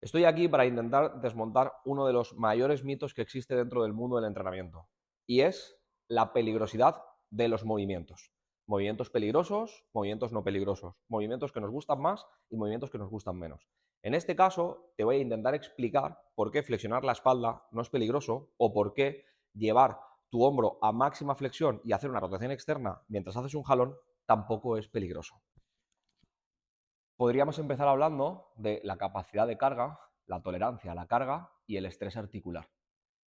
Estoy aquí para intentar desmontar uno de los mayores mitos que existe dentro del mundo del entrenamiento, y es la peligrosidad de los movimientos. Movimientos peligrosos, movimientos no peligrosos, movimientos que nos gustan más y movimientos que nos gustan menos. En este caso, te voy a intentar explicar por qué flexionar la espalda no es peligroso o por qué llevar tu hombro a máxima flexión y hacer una rotación externa mientras haces un jalón tampoco es peligroso. Podríamos empezar hablando de la capacidad de carga, la tolerancia a la carga y el estrés articular.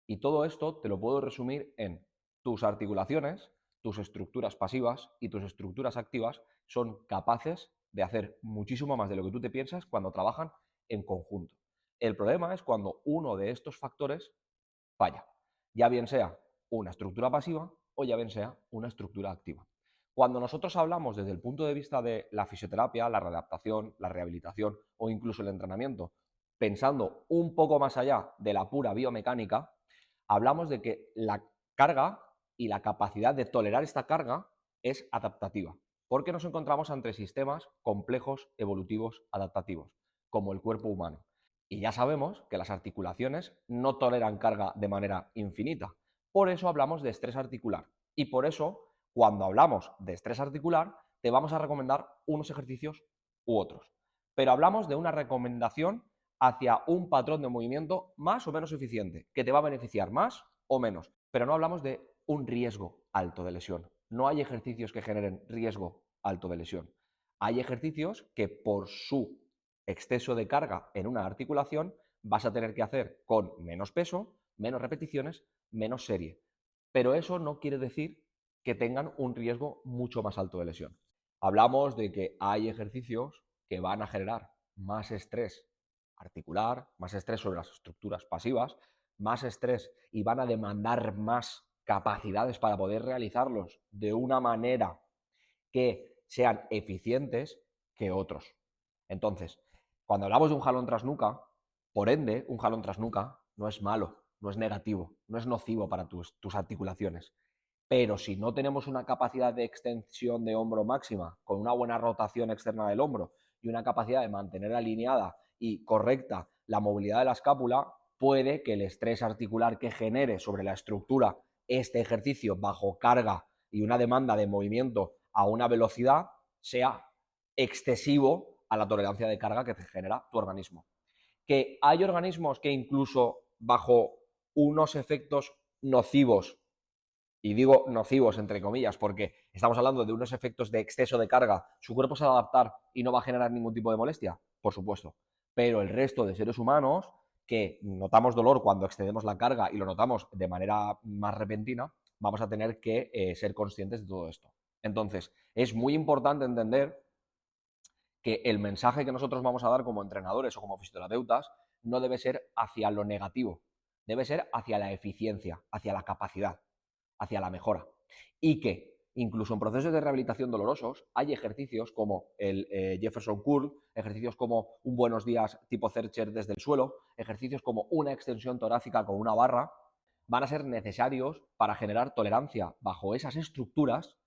Y todo esto te lo puedo resumir en tus articulaciones, tus estructuras pasivas y tus estructuras activas son capaces de hacer muchísimo más de lo que tú te piensas cuando trabajan en conjunto. El problema es cuando uno de estos factores falla, ya bien sea una estructura pasiva o ya bien sea una estructura activa. Cuando nosotros hablamos desde el punto de vista de la fisioterapia, la readaptación, la rehabilitación o incluso el entrenamiento, pensando un poco más allá de la pura biomecánica, hablamos de que la carga y la capacidad de tolerar esta carga es adaptativa, porque nos encontramos ante sistemas complejos evolutivos adaptativos, como el cuerpo humano. Y ya sabemos que las articulaciones no toleran carga de manera infinita. Por eso hablamos de estrés articular. Y por eso, cuando hablamos de estrés articular, te vamos a recomendar unos ejercicios u otros. Pero hablamos de una recomendación hacia un patrón de movimiento más o menos eficiente, que te va a beneficiar más o menos. Pero no hablamos de un riesgo alto de lesión. No hay ejercicios que generen riesgo alto de lesión. Hay ejercicios que por su exceso de carga en una articulación vas a tener que hacer con menos peso, menos repeticiones, menos serie. Pero eso no quiere decir que tengan un riesgo mucho más alto de lesión. Hablamos de que hay ejercicios que van a generar más estrés articular, más estrés sobre las estructuras pasivas, más estrés y van a demandar más capacidades para poder realizarlos de una manera que sean eficientes que otros. Entonces, cuando hablamos de un jalón tras nuca, por ende, un jalón tras nuca no es malo, no es negativo, no es nocivo para tus articulaciones. Pero si no tenemos una capacidad de extensión de hombro máxima, con una buena rotación externa del hombro y una capacidad de mantener alineada y correcta la movilidad de la escápula, puede que el estrés articular que genere sobre la estructura este ejercicio bajo carga y una demanda de movimiento a una velocidad sea excesivo a la tolerancia de carga que te genera tu organismo. Que hay organismos que incluso bajo unos efectos nocivos, y digo nocivos entre comillas porque estamos hablando de unos efectos de exceso de carga, su cuerpo se va a adaptar y no va a generar ningún tipo de molestia, por supuesto. Pero el resto de seres humanos que notamos dolor cuando excedemos la carga y lo notamos de manera más repentina, vamos a tener que ser conscientes de todo esto. Entonces, es muy importante entender que el mensaje que nosotros vamos a dar como entrenadores o como fisioterapeutas no debe ser hacia lo negativo, debe ser hacia la eficiencia, hacia la capacidad, hacia la mejora. Y que incluso en procesos de rehabilitación dolorosos hay ejercicios como el Jefferson Curl, ejercicios como un buenos días tipo Zercher desde el suelo, ejercicios como una extensión torácica con una barra, van a ser necesarios para generar tolerancia bajo esas estructuras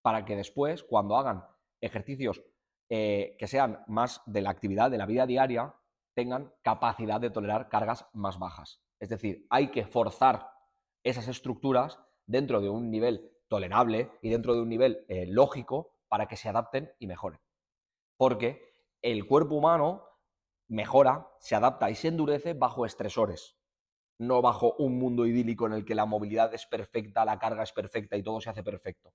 para que después, cuando hagan ejercicios que sean más de la actividad de la vida diaria, tengan capacidad de tolerar cargas más bajas. Es decir, hay que forzar esas estructuras dentro de un nivel tolerable y dentro de un nivel lógico para que se adapten y mejoren. Porque el cuerpo humano mejora, se adapta y se endurece bajo estresores, no bajo un mundo idílico en el que la movilidad es perfecta, la carga es perfecta y todo se hace perfecto.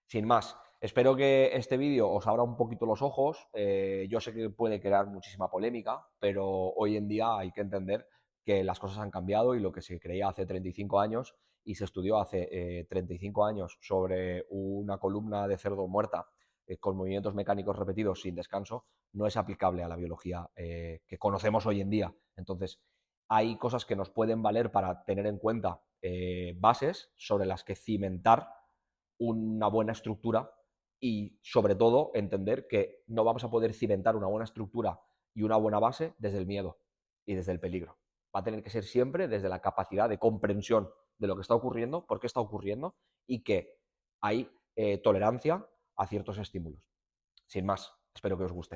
Sin más, espero que este vídeo os abra un poquito los ojos. Yo sé que puede crear muchísima polémica, pero hoy en día hay que entender que las cosas han cambiado y lo que se creía hace 35 años y se estudió hace 35 años sobre una columna de cerdo muerta con movimientos mecánicos repetidos sin descanso, no es aplicable a la biología que conocemos hoy en día. Entonces, hay cosas que nos pueden valer para tener en cuenta bases sobre las que cimentar una buena estructura y sobre todo entender que no vamos a poder cimentar una buena estructura y una buena base desde el miedo y desde el peligro. Va a tener que ser siempre desde la capacidad de comprensión de lo que está ocurriendo, por qué está ocurriendo y que hay tolerancia a ciertos estímulos. Sin más, espero que os guste.